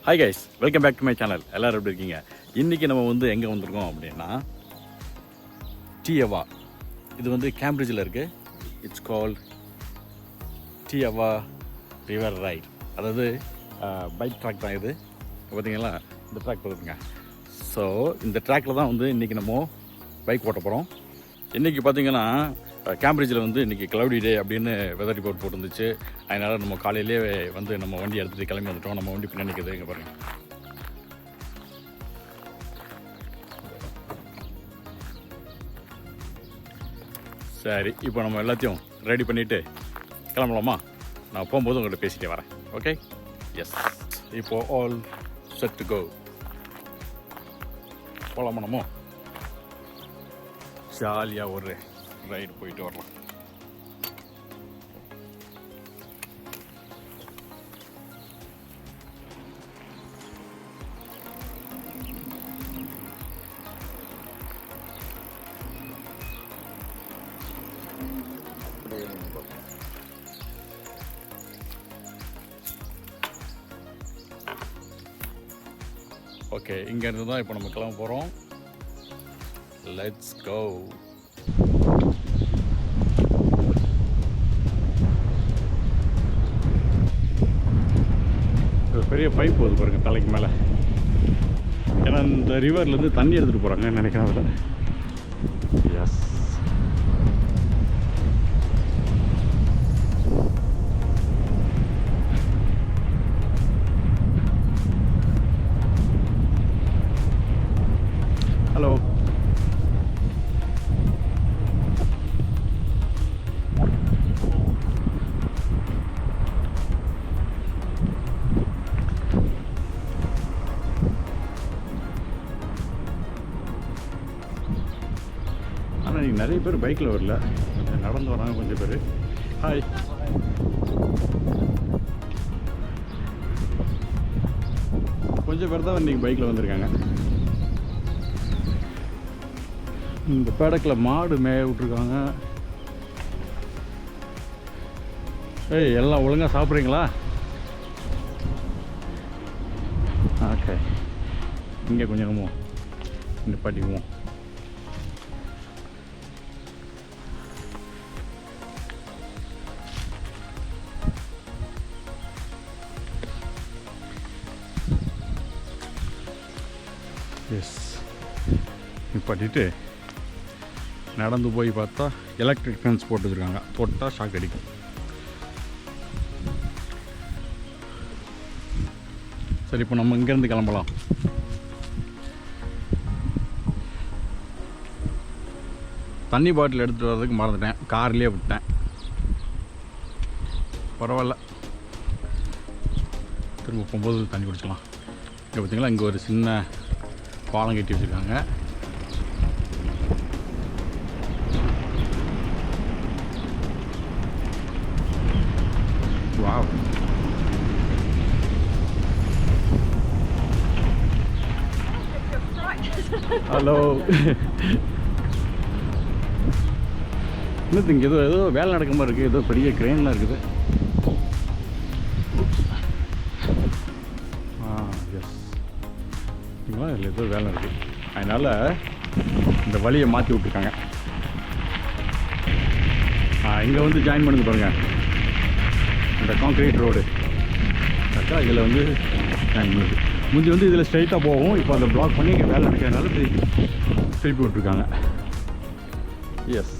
Hi guys, welcome back to my channel. எல்லோரும் எப்படி இருக்கீங்க? இன்றைக்கி நம்ம வந்து எங்கே வந்திருக்கோம் அப்படின்னா டியவா. இது வந்து கேம்பிரிட்ஜில் இருக்குது. இட்ஸ் கால்ட் டியவா ரிவர் ரைட். அதாவது பைக் ட்ராக் தான் இது. பார்த்தீங்களா, இந்த ட்ராக் பார்த்துருங்க. ஸோ இந்த ட்ராக்கில் தான் வந்து இன்றைக்கி நம்ம பைக் ஓட்ட போகிறோம். இன்றைக்கி பார்த்தீங்கன்னா கேம்பிரிட்ஜில் வந்து இன்றைக்கி க்ளவுடி டே அப்படின்னு வெதர் ரிப்போர்ட் போட்டுருந்துச்சு. அதனால் நம்ம காலையிலே வந்து நம்ம வண்டி எடுத்துகிட்டு கிளம்பி வந்துட்டோம். நம்ம வண்டி பின்னாடி நிற்குது, இங்கே பாருங்கள். சரி, இப்போ நம்ம எல்லாத்தையும் ரெடி பண்ணிவிட்டு கிளம்பலாமா? நான் போகும்போது உங்கள்கிட்ட பேசிகிட்டே வரேன். Okay, yes. இப்போது ஆல் செட் டு கோ. போகலாமா? நம்ம ஜாலியாக ஒரு ரைடு போயிட்டு வரலாம். ஓகே, இங்கேருந்து தான் இப்போ நம்ம கிளம்ப போகிறோம். Let's go. பெரிய பைப் போகுது பாருங்கள் தலைக்கு மேலே. ஏன்னா இந்த ரிவர்லேருந்து தண்ணி எடுத்துகிட்டு போகிறாங்க நினைக்கிறேன் அதில். Yes, hello. ஆனால் இன்றைக்கி நிறைய பேர் பைக்கில் வரல, நடந்து வராங்க கொஞ்சம் பேர். ஹாய். கொஞ்சம் பேர் தான் இன்றைக்கி பைக்கில் வந்திருக்காங்க. இந்த பேடக்கில் மாடு மேய விட்ருக்காங்க. ஏய், எல்லாம் ஒழுங்காக சாப்பிட்றீங்களா? ஓகே, இங்கே கொஞ்சம் நம்ம நிப்பாட்டிக்குவோம். எஸ், நிப்பாட்டிட்டு நடந்து போய் பார்த்தா எலக்ட்ரிக் ஃபென்ஸ் போட்டு வச்சுருக்காங்க. போட்டால் ஷாக் அடிக்கும். சரி, இப்போ நம்ம இங்கேருந்து கிளம்பலாம். தண்ணி பாட்டில் எடுத்துகிட்டு வர்றதுக்கு மறந்துட்டேன், கார்லேயே விட்டேன். பரவாயில்ல, திரும்ப போகும்போது தண்ணி குடிச்சலாம். இங்கே பார்த்தீங்களா, இங்கே ஒரு சின்ன பாலம் கட்டி வச்சுருக்காங்க. Wow, hello. இன்னும் இங்கே ஏதோ வேலை நடக்க மாதிரி இருக்குது. ஏதோ பெரிய கிரெயின்லாம் இருக்குது. எஸ், இதில் ஏதோ வேலை இருக்குது. அதனால் இந்த வழியை மாற்றி விட்ருக்காங்க. இங்கே வந்து ஜாயின் பண்ணுங்க பாருங்கள், இந்த கான்க்ரீட் ரோடு கரெக்டாக இதில் வந்து ஜாயின் பண்ணுது. முந்தி வந்து இதில் ஸ்ட்ரைட்டாக போகும். இப்போ அதை பிளாக் பண்ணி இங்கே வேலை நடக்கிறதுனால திருப்பி விட்ருக்காங்க. எஸ்,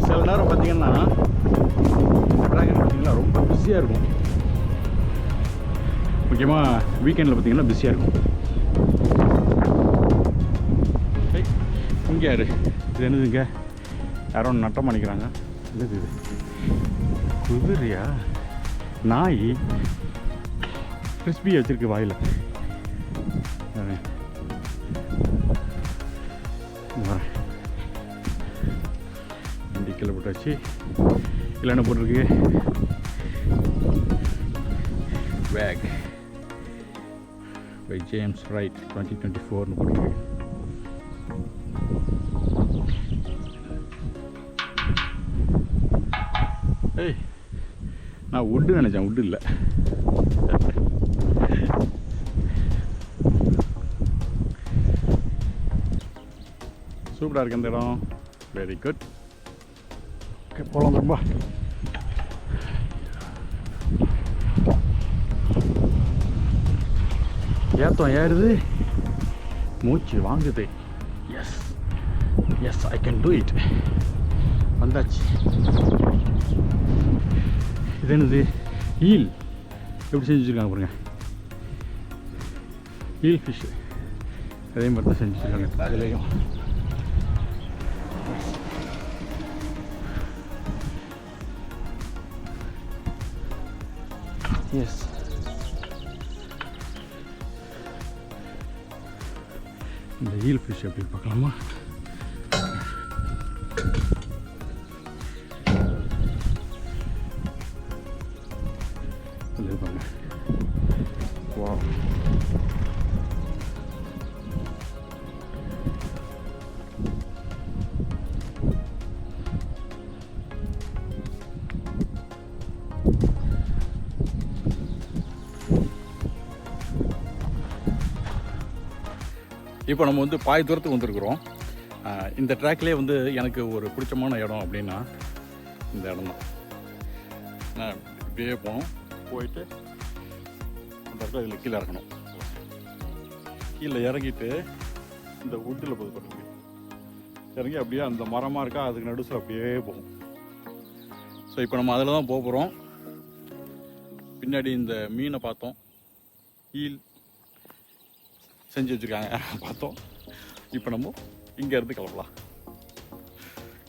சில நேரம் பார்த்தீங்கன்னா ட்ராகன் பார்த்தீங்கன்னா ரொம்ப பிஸியாக இருக்கும். முக்கியமாக வீக்கெண்டில் பார்த்தீங்கன்னா பிஸியாக இருக்கும். இங்கே யார் இது? என்னதுங்க, யாரோ நட்டம் பண்ணிக்கிறாங்க. என்னது இது? குதிரையா? நாய் கிறிஸ்பியாக வச்சுருக்கு வாயில். வண்டி கீழே போட்டாச்சு. இல்லை என்ன போட்டிருக்கு? வேக் பை ஜேம்ஸ் ரைட் 2024 போட்டிருக்கு. ஏய், நான் வுட்டு நினச்சேன், வுட்டு இல்லை. சூப்பராக இருக்கு இந்த இடம். Very good. ஓகே, போகலாம் ரொம்ப. ஏத்தம் ஏறுது, மூச்சு வாங்குது. Yes yes, I can do it. வந்தாச்சு. இது என்னது? ஈல். எப்படி செஞ்சு வச்சுருக்காங்க பாருங்க. ஈல் ஃபிஷ்ஷு அதே மாதிரி தான் செஞ்சு வச்சுருக்காங்க அதுலேயும். எஸ், இந்த ஈல் ஃபிஷ் எப்படி பார்க்கலாமா? இருப்பாங்க. வா, இப்போ நம்ம வந்து பாய் தூரத்துக்கு வந்துருக்குறோம். இந்த ட்ராக்லேயே வந்து எனக்கு ஒரு பிடிச்சமான இடம் அப்படின்னா இந்த இடம் தான். நான் இப்படியே போகணும், போயிட்டு அந்த இடத்துல இதில் கீழே இறங்கணும். கீழே இறங்கிட்டு இந்த வுட்டில் போது பண்ணுங்க, இறங்கி அப்படியே அந்த மரமாக இருக்கா அதுக்கு நடுசில் அப்படியே போகும். ஸோ இப்போ நம்ம அதில் தான் போக போகிறோம். பின்னாடி இந்த மீனை பார்த்தோம், ஈல் செஞ்சு வச்சுருக்காங்க பார்த்தோம். இப்போ நம்ம இங்கே இருந்து கிளம்பலாம்.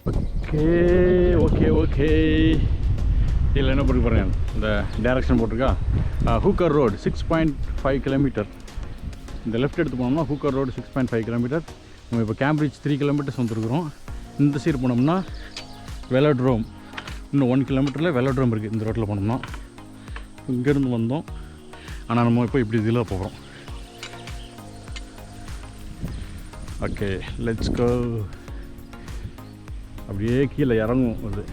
Okay okay okay. இதில் என்ன பண்ணி பாருங்க, இந்த டைரக்ஷன் போட்டிருக்கா. Hooker road 6.5 kilometre. இந்த லெஃப்ட் எடுத்து போனோம்னா ஹூக்கர் ரோடு 6.5 கிலோமீட்டர். நம்ம இப்போ கேம்பிரிட்ஜ் 3 கிலோமீட்டர்ஸ் வந்துருக்குறோம். இந்த சைடு போனோம்னா வெலோட்ரோம், இன்னும் 1 கிலோமீட்டரில் வெலோட்ரோம் இருக்குது. இந்த ரோட்டில் போனோம்னா இங்கேருந்து வந்தோம், ஆனால் நம்ம இப்போ இப்படி இதில் போகிறோம். Okay, let's go. அப்படியே கீழே இறங்கும் அது.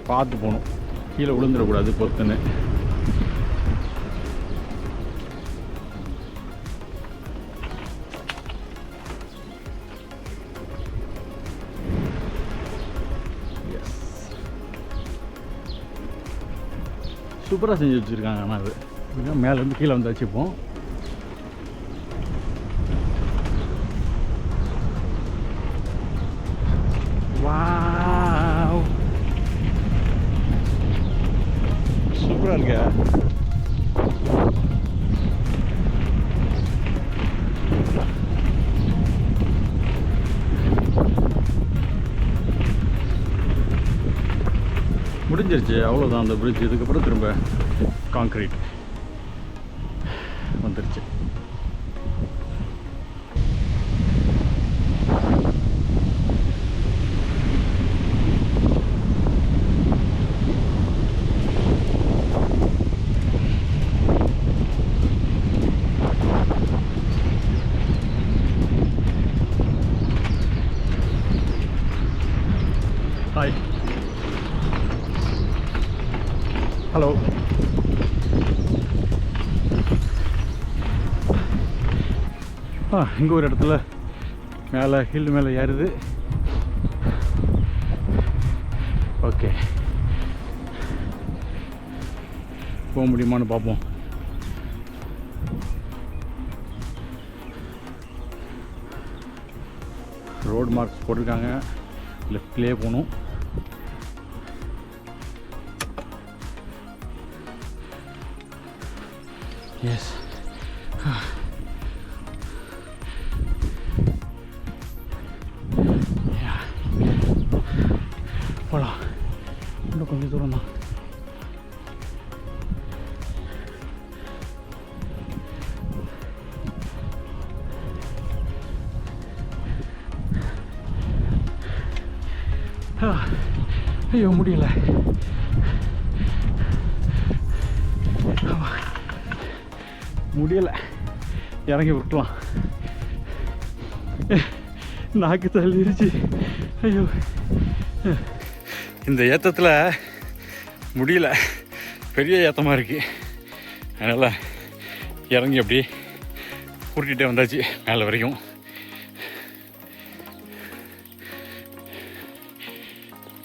பார்த்து போகணும், கீழே விழுந்துடக்கூடாது பொத்துன்னு. சூப்பராக செஞ்சு வச்சுருக்காங்க. ஆனால் அது மேலேருந்து கீழே வந்து வச்சுப்போம். வாவ், சூப்பராக இருக்க. முடிஞ்சிருச்சு, அவ்வளோதான் அந்த பிரிட்ஜ். இதுக்கப்புறம் திரும்ப கான்க்ரீட் வந்துருச்சு. Hi, hello. இங்கே ஒரு இடத்துல மேலே ஹில் மேலே ஏறுது. ஓகே, போக முடியுமான்னு பார்ப்போம். ரோடு மார்க்ஸ் போட்டிருக்காங்க, லெஃப்ட்லேயே போகணும். எஸ், போகலாம். இன்னும் கொஞ்சம் தூரம் தான். ஐயோ முடியல. முடியலை, இறங்கி விட்டுலாம். நாக்கு தள்ளிருச்சு. ஐயோ, இந்த ஏற்றத்தில் முடியல, பெரிய ஏற்றமாக இருக்குது. அதனால் இறங்கி அப்படி கூட்டிகிட்டே வந்தாச்சு மேலே வரைக்கும்.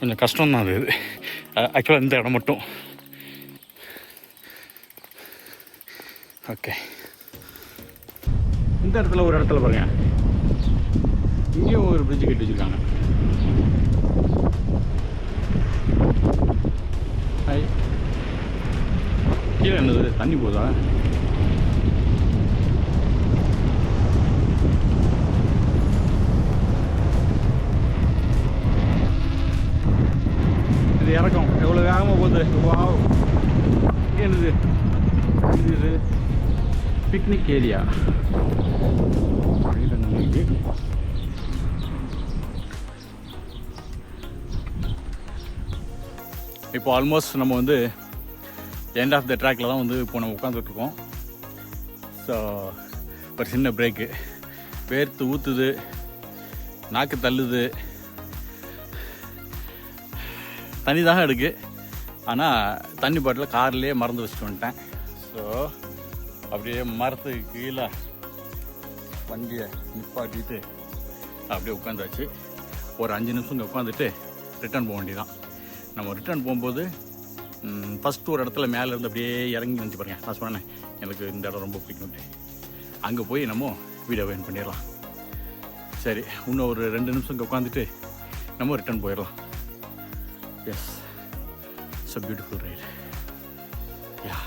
கொஞ்சம் கஷ்டம்தான் அது ஆக்சுவலாக இந்த இடம் மட்டும். ஓகே, இந்த இடத்துல ஒரு இடத்துல பாருங்க, இங்கேயும் ஒரு பிரிட்ஜ் கட்டி வச்சுருக்காங்க. கீழே என்னது தண்ணி போதா? இது இறக்கம் எவ்வளோ வேகமாக போகுது. என்னது இது? Picnic area. இப்போ ஆல்மோஸ்ட் நம்ம வந்து எண்ட் ஆஃப் த ட்ராக்கில் தான் வந்து இப்போ நம்ம உட்காந்துட்ருக்கோம். ஸோ ஒரு சின்ன பிரேக்கு. வேர்த்து ஊற்றுது, நாக்கு தள்ளுது, தண்ணி தான் எடுக்கு. ஆனால் தண்ணி பாட்டில் கார்லேயே மறந்து வச்சுட்டு வந்துட்டேன். ஸோ அப்படியே மரத்துக்கு கீழே வண்டியை நிப்பாட்டிட்டு அப்படியே உட்காந்தாச்சு. ஒரு 5 நிமிஷம் இங்கே உட்காந்துட்டு ரிட்டர்ன் போக வேண்டியதான். நம்ம ரிட்டர்ன் போகும்போது ஃபஸ்ட்டு ஒரு இடத்துல மேலே இருந்து அப்படியே இறங்கி வந்துச்சு பாருங்க. நான் சொன்னேன் எனக்கு இந்த இடம் ரொம்ப பிடிக்கும்ட்டு. அங்கே போய் நம்ம வீடியோ வெயின் பண்ணிடலாம். சரி, இன்னும் ஒரு 2 நிமிஷம் இங்கே உட்காந்துட்டு நம்ம ரிட்டர்ன் போயிடலாம். Yes, it's a beautiful ride. Yeah,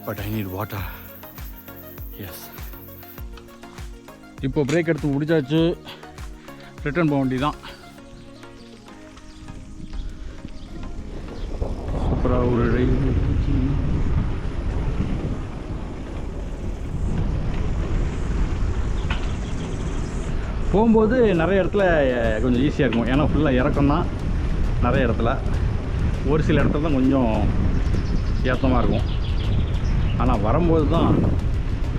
but I need water. Yes, இப்போ பிரேக் எடுத்து முடிச்சாச்சு, ரிட்டர்ன் போக வேண்டியதான். சூப்பராக ஒரு ரைடு. போகும்போது நிறைய இடத்துல கொஞ்சம் ஈஸியாக இருக்கும், ஏன்னா ஃபுல்லாக இறக்கம் தான் நிறைய இடத்துல. ஒரு சில இடத்துல தான் கொஞ்சம் ஏற்றமாக இருக்கும். ஆனால் வரும்போது தான்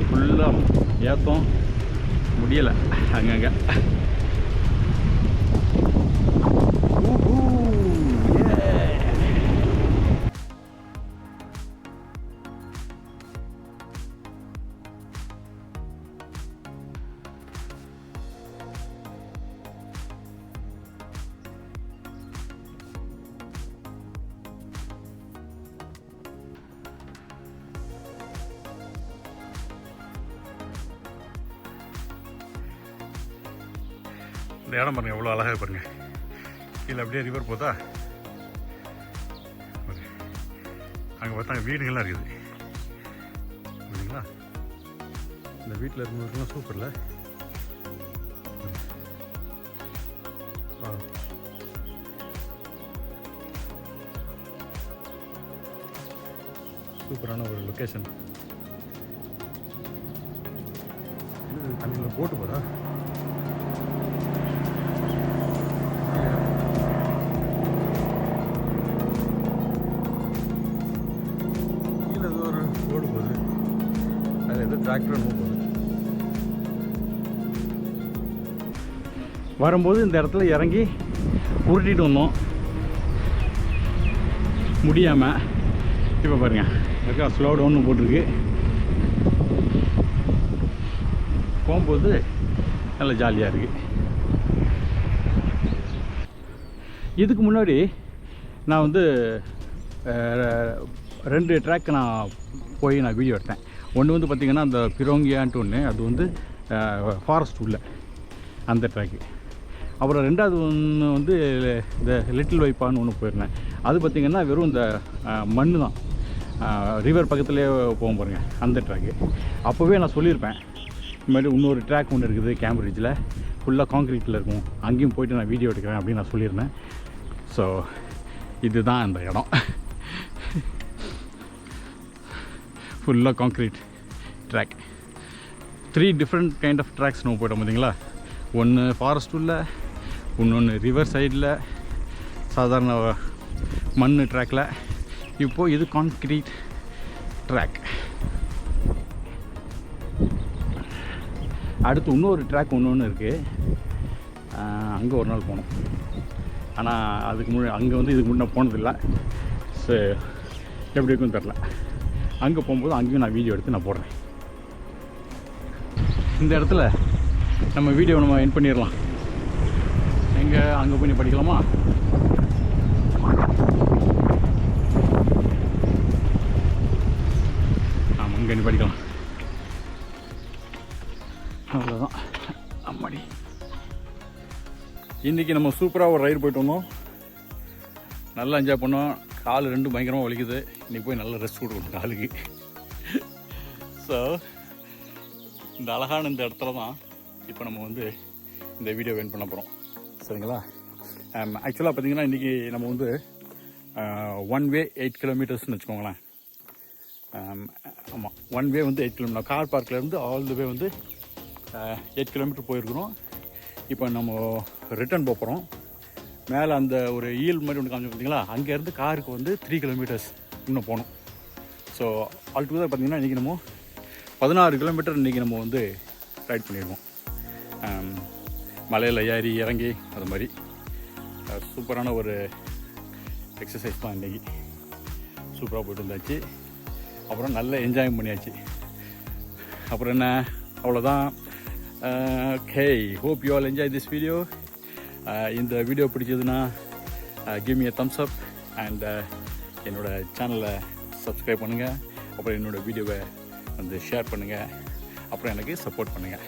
ஃபுல்லாக ஏற்றம் முடியலை அங்கங்கே. இந்த இடம் பாருங்கள், எவ்வளோ அழகாக பாருங்கள். கீழே அப்படியே ரிவர் போதா, அங்கே பார்த்தா வீடுகள்லாம் இருக்குது. சரிங்களா, இந்த வீட்டில் இருக்கிறவங்களுக்குலாம் சூப்பரில். சூப்பரான ஒரு லொக்கேஷன். தண்ணியில் போட்டு போதா? ரோடு போகுது, அதில் ஏதோ டிராக்டர் போகுது. வரும்போது இந்த இடத்துல இறங்கி உருட்டிட்டு வந்தோம், முடியாமல். இப்போ பாருங்கள், இருக்கா ஸ்லோ டவுன்னு போட்டிருக்கு. போகும்போது நல்ல ஜாலியாக இருக்குது. இதுக்கு முன்னாடி நான் வந்து 2 ட்ராக் நான் போய் நான் வீடியோ எடுத்தேன். ஒன்று வந்து பார்த்திங்கன்னா அந்த பிரோங்கியான்ட்டு ஒன்று, அது வந்து ஃபாரஸ்ட் உள்ள அந்த ட்ராக்கு. அப்புறம் 2வது ஒன்று வந்து இந்த லிட்டில் வைப்பான்னு ஒன்று போயிருந்தேன். அது பார்த்திங்கன்னா வெறும் இந்த மண் தான், ரிவர் பக்கத்துலேயே போகும் பாருங்க அந்த ட்ராக்கு. அப்போவே நான் சொல்லியிருப்பேன், இது மாதிரி இன்னொரு ட்ராக் ஒன்று இருக்குது கேம்பிரிட்ஜில், ஃபுல்லாக காங்க்ரீட்டில் இருக்கும், அங்கேயும் போய்ட்டு நான் வீடியோ எடுக்கிறேன் அப்படின்னு நான் சொல்லியிருந்தேன். ஸோ இதுதான் அந்த இடம், ஃபுல்லாக concrete track. 3 different kind of tracks நம்ம போய்ட்டோம் பார்த்தீங்களா. ஒன்று ஃபாரஸ்ட் உள்ள, இன்னொன்று ரிவர் சைடில் சாதாரண மண் ட்ராக்கில், இப்போது இது கான்க்ரீட் ட்ராக். அடுத்து இன்னொரு ட்ராக் ஒன்று இருக்குது, அங்கே ஒரு நாள் போகணும். ஆனால் அதுக்கு அங்கே வந்து இதுக்கு முன்னே போனதில்லை. ஸோ எப்படி இருக்குன்னு தெரில. அங்கே போகும்போது அங்கேயும் நான் வீடியோ எடுத்து நான் போடுறேன். இந்த இடத்துல நம்ம வீடியோ நம்ம எண்ட் பண்ணிடலாம். எங்கே அங்கே போய் படிக்கலாமா? ஆமாம், அங்கே நீ படிக்கலாம். அவ்வளோதான். அம்மாடி, இன்றைக்கி நம்ம சூப்பராக ஒரு ரைடு போய்ட்டு வந்தோம். நல்லா என்ஜாய் பண்ணோம். கால் ரெண்டும் பயங்கரமாக வலிக்குது. இன்றைக்கி போய் நல்லா ரெஸ்ட் கொடுக்கணும் காலுக்கு. ஸோ இந்த அழகான இந்த இடத்துல தான் இப்போ நம்ம வந்து இந்த வீடியோ வெயிட் பண்ண போகிறோம். சரிங்களா? ஆக்சுவலாக பார்த்தீங்கன்னா இன்றைக்கி நம்ம வந்து 1 வே 8 கிலோமீட்டர்ஸ்னு வச்சுக்கோங்களேன். ஆமாம், 1 வே வந்து 8 கிலோமீட்டர். கார் பார்க்லேருந்து ஆல் த வே வந்து 8 கிலோமீட்டர் போயிருக்கிறோம். இப்போ நம்ம ரிட்டர்ன் போகிறோம். மேலே அந்த ஒரு ஈல் மாதிரி ஒன்று காமிச்சு பார்த்தீங்களா, அங்கேருந்து காருக்கு வந்து 3 கிலோமீட்டர்ஸ் இன்னும் போகணும். ஸோ ஆல் டுகெதர் பார்த்திங்கன்னா இன்றைக்கி நம்ம 16 கிலோமீட்டர் இன்றைக்கி நம்ம வந்து ரைட் பண்ணியிருக்கோம். மலையில் ஏறி இறங்கி அது மாதிரி சூப்பரான ஒரு எக்ஸசைஸ் தான் இன்றைக்கி. சூப்பராக போய்ட்டு வந்தாச்சு. அப்புறம் நல்ல என்ஜாயும் பண்ணியாச்சு. அப்புறம் என்ன, அவ்வளோதான். Okay, hope you all enjoy this video. இந்த வீடியோ பிடிச்சதுன்னா give me a thumbs up and என்னோடய சேனலை சப்ஸ்கிரைப் பண்ணுங்கள். அப்புறம் என்னோடய வீடியோவை வந்து ஷேர் பண்ணுங்கள். அப்புறம் எனக்கு சப்போர்ட் பண்ணுங்கள்.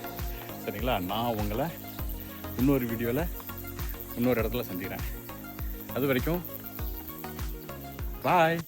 சரிங்களா? நான் உங்களை இன்னொரு வீடியோவில் இன்னொரு இடத்துல சந்திக்கிறேன். அது வரைக்கும் பாய்.